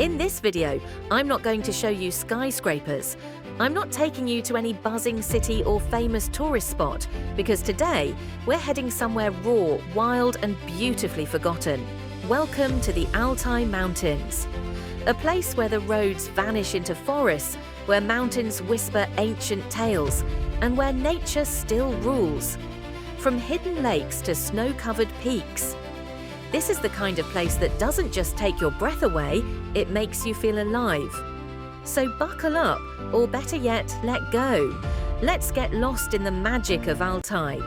In this video, I'm not going to show you skyscrapers. I'm not taking you to any buzzing city or famous tourist spot, because today we're heading somewhere raw, wild and beautifully forgotten. Welcome to the Altai Mountains, a place where the roads vanish into forests, where mountains whisper ancient tales, and where nature still rules. From hidden lakes to snow-covered peaks. This is the kind of place that doesn't just take your breath away, it makes you feel alive. So buckle up, or better yet, let go. Let's get lost in the magic of Altai.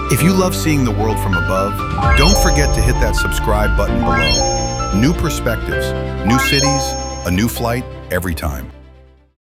If you love seeing the world from above, don't forget to hit that subscribe button below. New perspectives, new cities, a new flight every time.